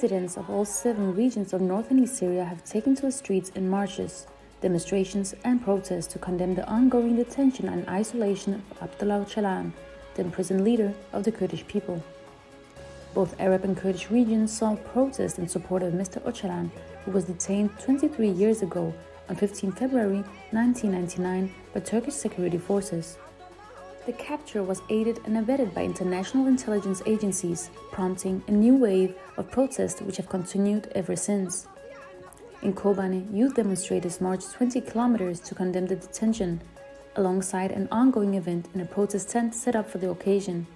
residents of all 7 regions of North and East Syria have taken to the streets in marches, demonstrations and protests to condemn the ongoing detention and isolation of Abdullah Öcalan, the imprisoned leader of the Kurdish people. Both Arab and Kurdish regions saw protests in support of Mr. Ocalan, who was detained 23 years ago on 15 February 1999 by Turkish security forces. The capture was aided and abetted by international intelligence agencies, prompting a new wave of protests which have continued ever since. In Kobane, youth demonstrators marched 20 kilometers to condemn the detention, alongside an ongoing event in a protest tent set up for the occasion.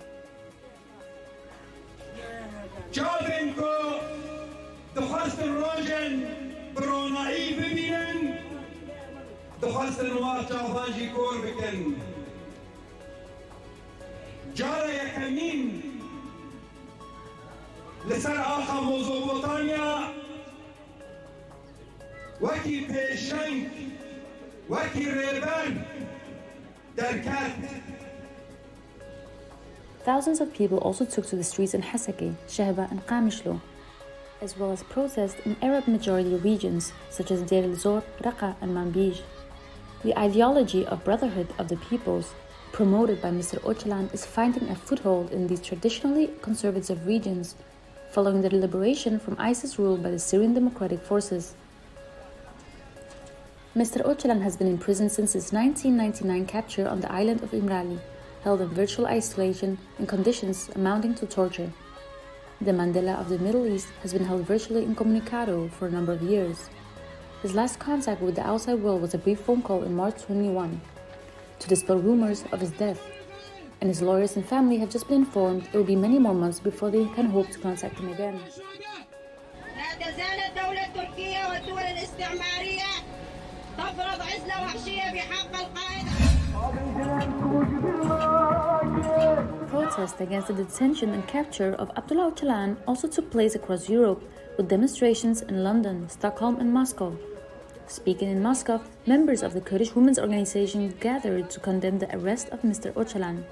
Thousands of people also took to the streets in Hasake, Shehba and Qamishlo, as well as protests in Arab-majority regions such as Deir el-Zor, Raqqa and Manbij. The ideology of brotherhood of the peoples, promoted by Mr. Ocalan, is finding a foothold in these traditionally conservative regions, following the liberation from ISIS rule by the Syrian Democratic Forces. Mr. Ocalan has been in prison since his 1999 capture on the island of Imrali, held in virtual isolation in conditions amounting to torture. The Mandela of the Middle East has been held virtually incommunicado for a number of years. His last contact with the outside world was a brief phone call in March 21 to dispel rumors of his death, and his lawyers and family have just been informed it will be many more months before they can hope to contact him again. Protests against the detention and capture of Abdullah Öcalan also took place across Europe, with demonstrations in London, Stockholm and Moscow. Speaking in Moscow, members of the Kurdish women's organization gathered to condemn the arrest of Mr. Öcalan.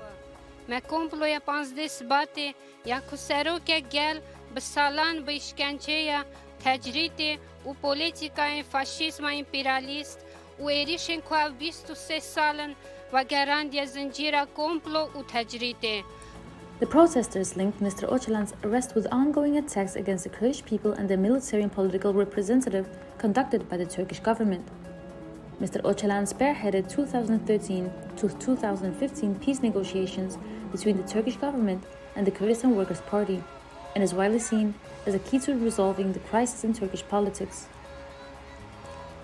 Me komploja 15 sbati, ja kuseroke gel, besalan be işkenceya, tecriti, u politika faşizma imperialist, u erişin kuav 23 salın, va garandia zinjira komplo u tecriti. The protesters linked Mr. Öcalan's arrest with ongoing attacks against the Kurdish people and the military and political representative conducted by the Turkish government. Mr. Öcalan spearheaded 2013 to 2015 peace negotiations between the Turkish government and the Kurdistan Workers' Party, and is widely seen as a key to resolving the crisis in Turkish politics.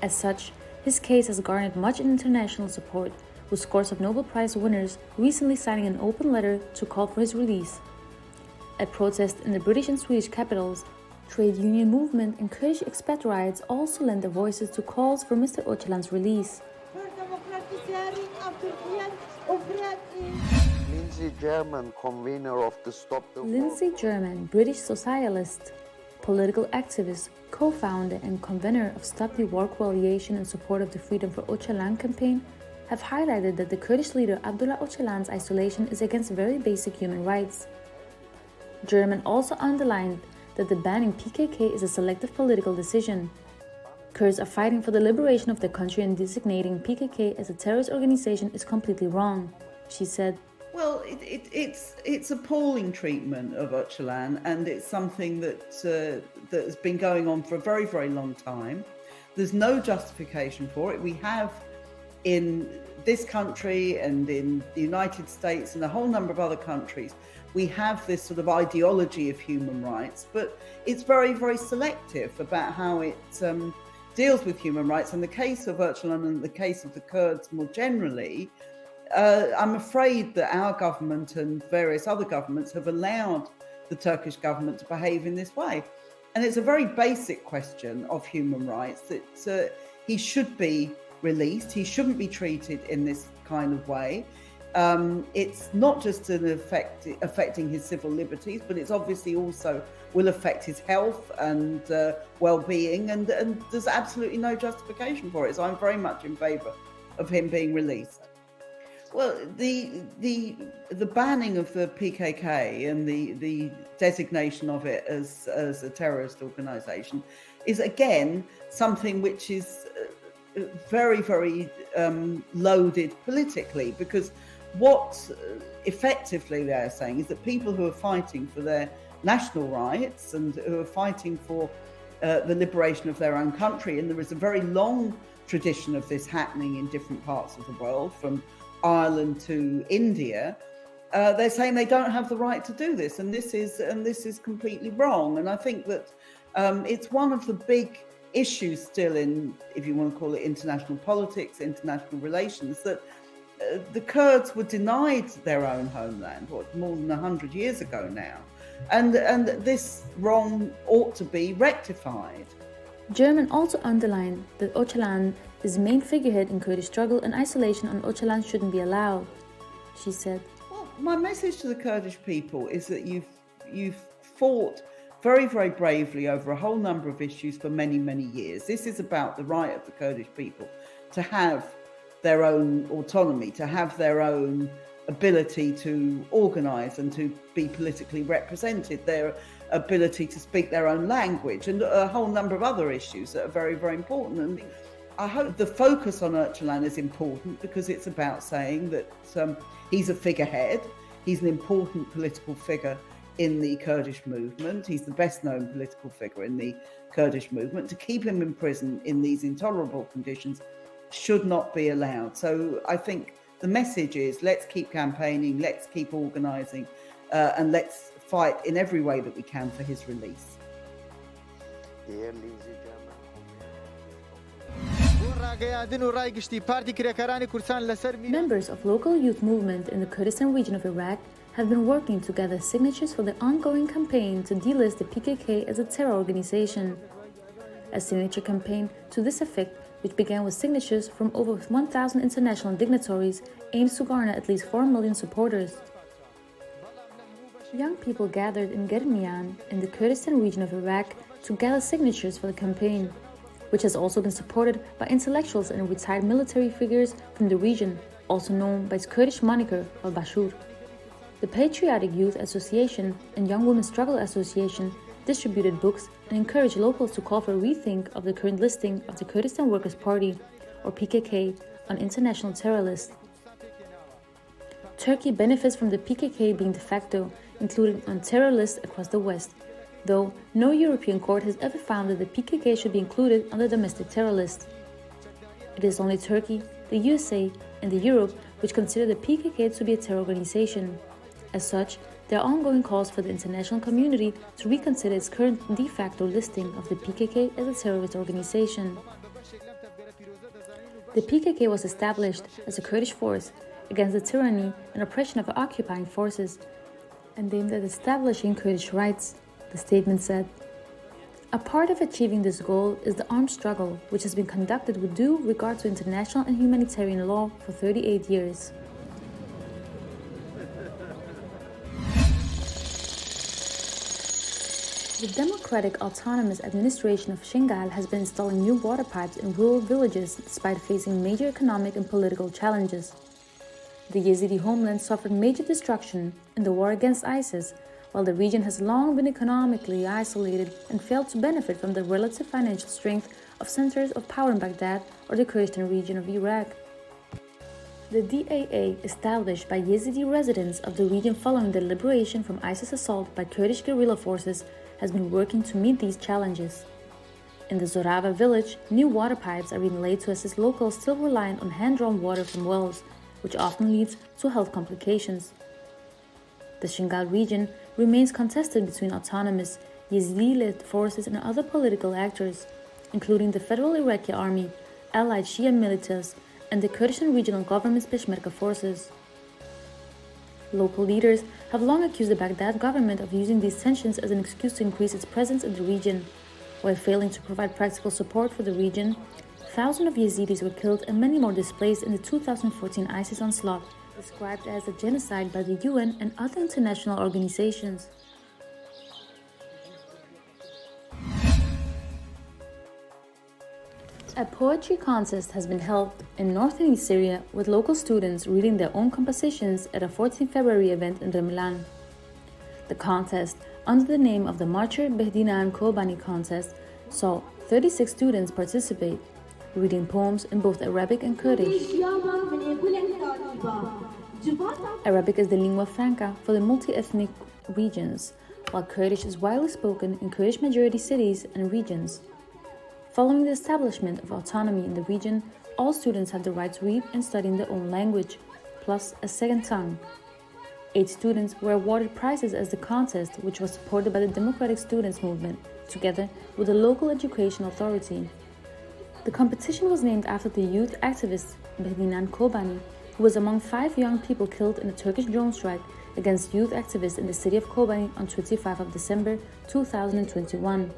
As such, his case has garnered much international support, with scores of Nobel Prize winners recently signing an open letter to call for his release. At protests in the British and Swedish capitals, trade union movement and Kurdish expatriates also lend their voices to calls for Mr. Öcalan's release. Lindsey German, convener of the Stop the War. Lindsey German, British socialist, political activist, co-founder and convener of Stop the War Coalition in support of the Freedom for Öcalan campaign, have highlighted that the Kurdish leader Abdullah Öcalan's isolation is against very basic human rights. German also underlined that the banning PKK is a selective political decision. Kurds are fighting for the liberation of their country, and designating PKK as a terrorist organization is completely wrong, she said. Well, it's appalling treatment of Öcalan, and it's something that has been going on for a very, very long time. There's no justification for it. We have in this country and in the United States and a whole number of other countries, we have this sort of ideology of human rights, but it's very, very selective about how it deals with human rights. In the case of Öcalan and the case of the Kurds more generally, I'm afraid that our government and various other governments have allowed the Turkish government to behave in this way. And it's a very basic question of human rights that he should be released. He shouldn't be treated in this kind of way. It's not just affecting his civil liberties, but it's obviously also will affect his health and well-being, and there's absolutely no justification for it. So I'm very much in favour of him being released. Well, the banning of the PKK and the designation of it as a terrorist organisation is again something which is very, very loaded politically, because what effectively they're saying is that people who are fighting for their national rights and who are fighting for the liberation of their own country, and there is a very long tradition of this happening in different parts of the world, from Ireland to India, they're saying they don't have the right to do this, and this is completely wrong. And I think that it's one of the big issues still in, if you want to call it international politics, international relations, that the Kurds were denied their own homeland, more than 100 years ago now, and this wrong ought to be rectified. German also underlined that Ocalan is the main figurehead in Kurdish struggle, and isolation on Ocalan shouldn't be allowed. She said, "Well, my message to the Kurdish people is that you've fought very, very bravely over a whole number of issues for many, many years. This is about the right of the Kurdish people to have their own autonomy, to have their own ability to organise and to be politically represented, their ability to speak their own language, and a whole number of other issues that are very, very important. And I hope the focus on Öcalan is important because it's about saying that he's a figurehead, he's an important political figure in the Kurdish movement, he's the best known political figure in the Kurdish movement. To keep him in prison in these intolerable conditions should not be allowed. So I think the message is, let's keep campaigning, let's keep organising, and let's fight in every way that we can for his release. Dear Lindsey German. members of local youth movement in the Kurdistan region of Iraq have been working to gather signatures for the ongoing campaign to delist the PKK as a terror organization. A signature campaign to this effect, which began with signatures from over 1,000 international dignitaries, aims to garner at least 4 million supporters. Young people gathered in Germiyan in the Kurdistan region of Iraq to gather signatures for the campaign, which has also been supported by intellectuals and retired military figures from the region, also known by its Kurdish moniker Al-Bashur. The Patriotic Youth Association and Young Women's Struggle Association distributed books and encouraged locals to call for a rethink of the current listing of the Kurdistan Workers' Party, or PKK, on international terror lists. Turkey benefits from the PKK being de facto included on terror lists across the West, though no European court has ever found that the PKK should be included on the domestic terror list. It is only Turkey, the USA, and Europe which consider the PKK to be a terror organization. As such, there are ongoing calls for the international community to reconsider its current de facto listing of the PKK as a terrorist organization. The PKK was established as a Kurdish force against the tyranny and oppression of occupying forces and aimed at establishing Kurdish rights, the statement said. A part of achieving this goal is the armed struggle, which has been conducted with due regard to international and humanitarian law for 38 years. The Democratic Autonomous Administration of Sinjar has been installing new water pipes in rural villages despite facing major economic and political challenges. The Yazidi homeland suffered major destruction in the war against ISIS, while the region has long been economically isolated and failed to benefit from the relative financial strength of centers of power in Baghdad or the Kurdistan region of Iraq. The DAA, established by Yazidi residents of the region following the liberation from ISIS assault by Kurdish guerrilla forces, has been working to meet these challenges. In the Zorava village, new water pipes are being laid to assist locals still reliant on hand-drawn water from wells, which often leads to health complications. The Sinjar region remains contested between autonomous, Yazidi-led forces and other political actors, including the Federal Iraqi Army, allied Shia militias, and the Kurdistan Regional Government's Peshmerga forces. Local leaders have long accused the Baghdad government of using these tensions as an excuse to increase its presence in the region. While failing to provide practical support for the region, thousands of Yazidis were killed and many more displaced in the 2014 ISIS onslaught, described as a genocide by the UN and other international organizations. A poetry contest has been held in North and East Syria with local students reading their own compositions at a 14th February event in Ocalan. The contest, under the name of the Marcher Behdinan Kobani contest, saw 36 students participate, reading poems in both Arabic and Kurdish. Arabic is the lingua franca for the multi-ethnic regions, while Kurdish is widely spoken in Kurdish-majority cities and regions. Following the establishment of autonomy in the region, all students have the right to read and study in their own language, plus a second tongue. 8 students were awarded prizes as the contest, which was supported by the Democratic Students Movement, together with the local education authority. The competition was named after the youth activist Behdinan Kobani, who was among 5 young people killed in a Turkish drone strike against youth activists in the city of Kobani on 25 of December 2021.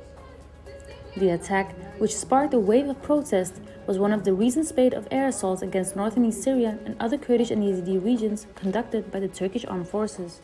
The attack, which sparked a wave of protest, was one of the recent spate of air assaults against North and East Syria and other Kurdish and Yazidi regions conducted by the Turkish armed forces.